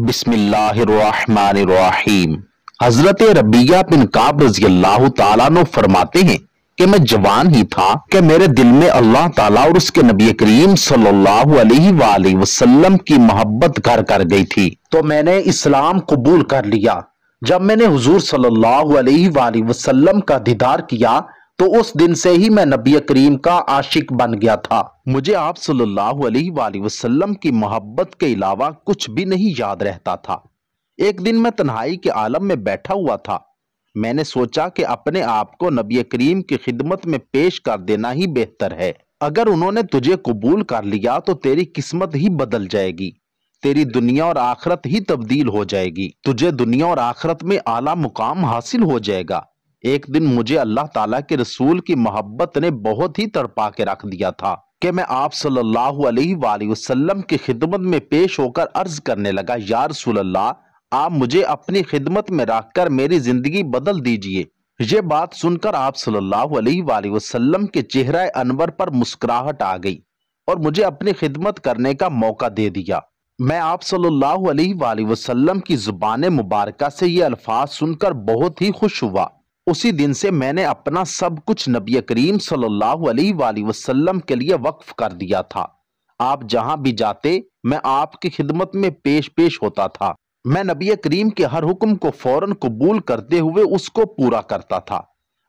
بسم اللہ الرحمن الرحیم۔ حضرت ربیہ بن کعب رضی اللہ تعالیٰ عنہ فرماتے ہیں کہ میں جوان ہی تھا کہ میرے دل میں اللہ تعالیٰ اور اس کے نبی کریم صلی اللہ علیہ وآلہ وسلم کی محبت گھر کر گئی تھی، تو میں نے اسلام قبول کر لیا۔ جب میں نے حضور صلی اللہ علیہ وآلہ وسلم کا دیدار کیا تو اس دن سے ہی میں نبی کریم کا عاشق بن گیا تھا۔ مجھے آپ صلی اللہ علیہ وآلہ وسلم کی محبت کے علاوہ کچھ بھی نہیں یاد رہتا تھا۔ ایک دن میں تنہائی کے عالم میں بیٹھا ہوا تھا۔ میں نے سوچا کہ اپنے آپ کو نبی کریم کی خدمت میں پیش کر دینا ہی بہتر ہے۔ اگر انہوں نے تجھے قبول کر لیا تو تیری قسمت ہی بدل جائے گی، تیری دنیا اور آخرت ہی تبدیل ہو جائے گی، تجھے دنیا اور آخرت میں اعلیٰ مقام حاصل ہو جائے گا۔ ایک دن مجھے اللہ تعالیٰ کے رسول کی محبت نے بہت ہی تڑپا کے رکھ دیا تھا کہ میں آپ صلی اللہ علیہ وآلہ وسلم کی خدمت میں پیش ہو کر عرض کرنے لگا، یا رسول اللہ، آپ مجھے اپنی خدمت میں رکھ کر میری زندگی بدل دیجئے۔ یہ بات سن کر آپ صلی اللہ علیہ وآلہ وسلم کے چہرہ انور پر مسکراہٹ آ گئی اور مجھے اپنی خدمت کرنے کا موقع دے دیا۔ میں آپ صلی اللہ علیہ وآلہ وسلم کی زبان مبارکہ سے یہ الفاظ سن کر بہت ہی خوش ہوا۔ اسی دن سے میں نے اپنا سب کچھ نبی کریم صلی اللہ علیہ وآلہ وسلم کے لیے وقف کر دیا تھا۔ آپ جہاں بھی جاتے میں آپ کی خدمت میں پیش ہوتا تھا۔ میں نبی کریم کے ہر حکم کو فوراً قبول کرتے ہوئے اس کو پورا کرتا تھا۔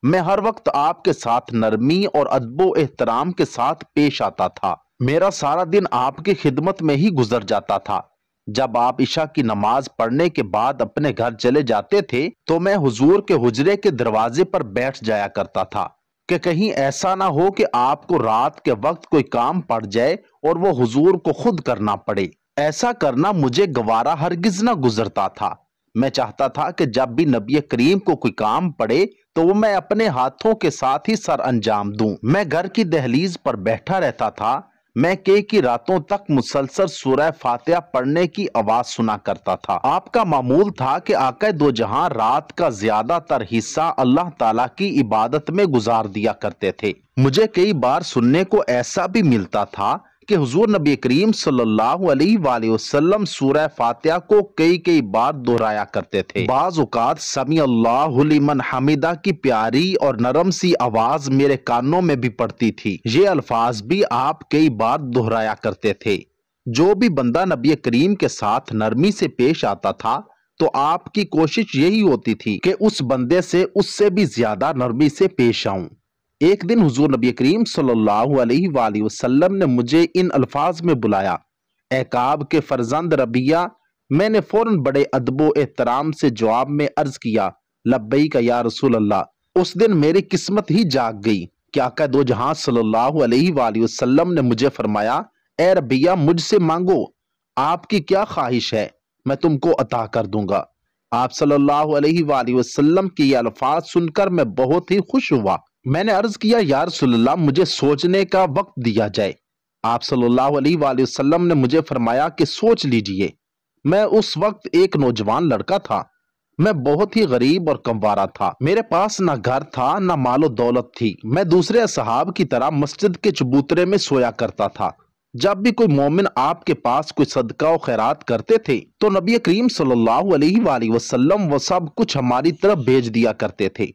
میں ہر وقت آپ کے ساتھ نرمی اور ادب و احترام کے ساتھ پیش آتا تھا۔ میرا سارا دن آپ کی خدمت میں ہی گزر جاتا تھا۔ جب آپ عشاء کی نماز پڑھنے کے بعد اپنے گھر چلے جاتے تھے تو میں حضور کے حجرے کے دروازے پر بیٹھ جایا کرتا تھا کہ کہیں ایسا نہ ہو کہ آپ کو رات کے وقت کوئی کام پڑ جائے اور وہ حضور کو خود کرنا پڑے۔ ایسا کرنا مجھے گوارا ہرگز نہ گزرتا تھا۔ میں چاہتا تھا کہ جب بھی نبی کریم کو کوئی کام پڑے تو وہ میں اپنے ہاتھوں کے ساتھ ہی سر انجام دوں۔ میں گھر کی دہلیز پر بیٹھا رہتا تھا۔ میں کئی راتوں تک مسلسل سورہ فاتحہ پڑھنے کی آواز سنا کرتا تھا۔ آپ کا معمول تھا کہ آقا دو جہاں رات کا زیادہ تر حصہ اللہ تعالیٰ کی عبادت میں گزار دیا کرتے تھے۔ مجھے کئی بار سننے کو ایسا بھی ملتا تھا کہ حضور نبی کریم صلی اللہ علیہ وآلہ وسلم سورہ فاتحہ کو کئی بار دہرایا کرتے تھے۔ بعض اوقات سمیع اللہ لمن حمیدہ کی پیاری اور نرم سی آواز میرے کانوں میں بھی پڑتی تھی۔ یہ الفاظ بھی آپ کئی بار دہرایا کرتے تھے۔ جو بھی بندہ نبی کریم کے ساتھ نرمی سے پیش آتا تھا تو آپ کی کوشش یہی ہوتی تھی کہ اس بندے سے اس سے بھی زیادہ نرمی سے پیش آؤں۔ ایک دن حضور نبی کریم صلی اللہ علیہ وآلہ وسلم نے مجھے ان الفاظ میں بلایا، اے کعب کے فرزند ربیہ۔ میں نے فوراً بڑے ادب و احترام سے جواب میں عرض کیا، لبیک یا رسول اللہ۔ اس دن میری قسمت ہی جاگ گئی کہ آقا دو جہاں صلی اللہ علیہ وآلہ وسلم نے مجھے فرمایا، اے ربیہ، مجھ سے مانگو، آپ کی کیا خواہش ہے، میں تم کو عطا کر دوں گا۔ آپ صلی اللہ علیہ وآلہ وسلم کی یہ الفاظ سن کر میں بہت ہی خوش ہوا۔ میں نے عرض کیا، یا رسول اللہ، مجھے سوچنے کا وقت دیا جائے۔ آپ صلی اللہ علیہ وآلہ وسلم نے مجھے فرمایا کہ سوچ لیجئے۔ میں اس وقت ایک نوجوان لڑکا تھا۔ میں بہت ہی غریب اور کموارا تھا۔ میرے پاس نہ گھر تھا نہ مال و دولت تھی۔ میں دوسرے اصحاب کی طرح مسجد کے چبوترے میں سویا کرتا تھا۔ جب بھی کوئی مومن آپ کے پاس کوئی صدقہ و خیرات کرتے تھے تو نبی کریم صلی اللہ علیہ وآلہ وسلم وہ سب کچھ ہماری طرف بھیج دیا کرتے تھے۔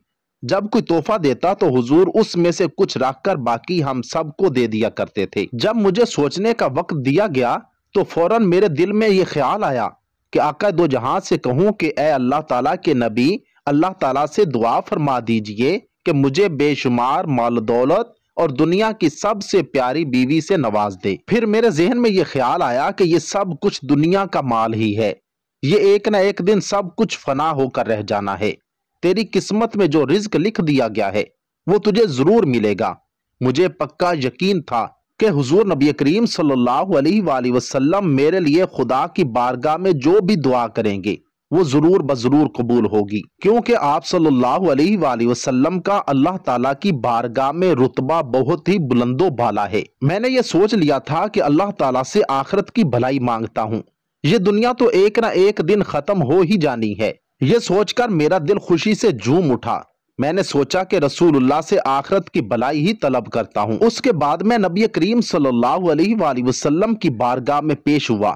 جب کوئی تحفہ دیتا تو حضور اس میں سے کچھ رکھ کر باقی ہم سب کو دے دیا کرتے تھے۔ جب مجھے سوچنے کا وقت دیا گیا تو فوراً میرے دل میں یہ خیال آیا کہ آقا دو جہاں سے کہوں کہ اے اللہ تعالیٰ کے نبی، اللہ تعالیٰ سے دعا فرما دیجئے کہ مجھے بے شمار مال و دولت اور دنیا کی سب سے پیاری بیوی سے نواز دے۔ پھر میرے ذہن میں یہ خیال آیا کہ یہ سب کچھ دنیا کا مال ہی ہے، یہ ایک نہ ایک دن سب کچھ فنا ہو کر رہ جانا ہے۔ تیری قسمت میں جو رزق لکھ دیا گیا ہے وہ تجھے ضرور ملے گا۔ مجھے پکا یقین تھا کہ حضور نبی کریم صلی اللہ علیہ وآلہ وسلم میرے لیے خدا کی بارگاہ میں جو بھی دعا کریں گے وہ ضرور بضرور قبول ہوگی، کیونکہ آپ صلی اللہ علیہ وآلہ وسلم کا اللہ تعالیٰ کی بارگاہ میں رتبہ بہت ہی بلند و بالا ہے۔ میں نے یہ سوچ لیا تھا کہ اللہ تعالیٰ سے آخرت کی بھلائی مانگتا ہوں۔ یہ دنیا تو ایک نہ ایک دن ختم ہو ہی جانی ہے۔ یہ سوچ کر میرا دل خوشی سے جھوم اٹھا۔ میں نے سوچا کہ رسول اللہ سے آخرت کی بھلائی ہی طلب کرتا ہوں۔ اس کے بعد میں نبی کریم صلی اللہ علیہ وآلہ وسلم کی بارگاہ میں پیش ہوا۔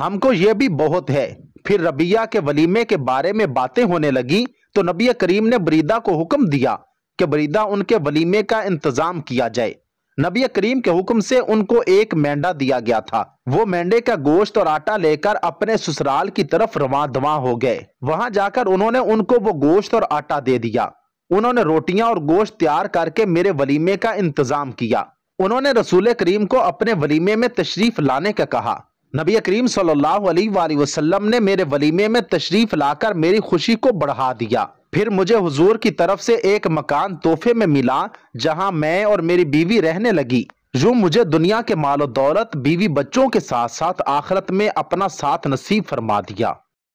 ہم کو یہ بھی بہت ہے۔ پھر ربیہ کے ولیمے کے بارے میں باتیں ہونے لگی تو نبی کریم نے بریدہ کو حکم دیا کہ بریدہ ان کے ولیمے کا انتظام کیا جائے۔ نبی کریم کے حکم سے ان کو ایک مینڈا دیا گیا تھا۔ وہ مینڈے کا گوشت اور آٹا لے کر اپنے سسرال کی طرف رواں دواں ہو گئے۔ وہاں جا کر انہوں نے ان کو وہ گوشت اور آٹا دے دیا۔ انہوں نے روٹیاں اور گوشت تیار کر کے میرے ولیمے کا انتظام کیا۔ انہوں نے رسول کریم کو اپنے ولیمے میں تشریف لانے کا کہا۔ نبی کریم صلی اللہ علیہ وآلہ وسلم نے میرے ولیمے میں تشریف لا کر میری خوشی کو بڑھا دیا۔ پھر مجھے حضور کی طرف سے ایک مکان تحفے میں ملا جہاں میں اور میری بیوی رہنے لگی۔ یوں مجھے دنیا کے مال و دولت، بیوی بچوں کے ساتھ ساتھ آخرت میں اپنا ساتھ نصیب فرما دیا۔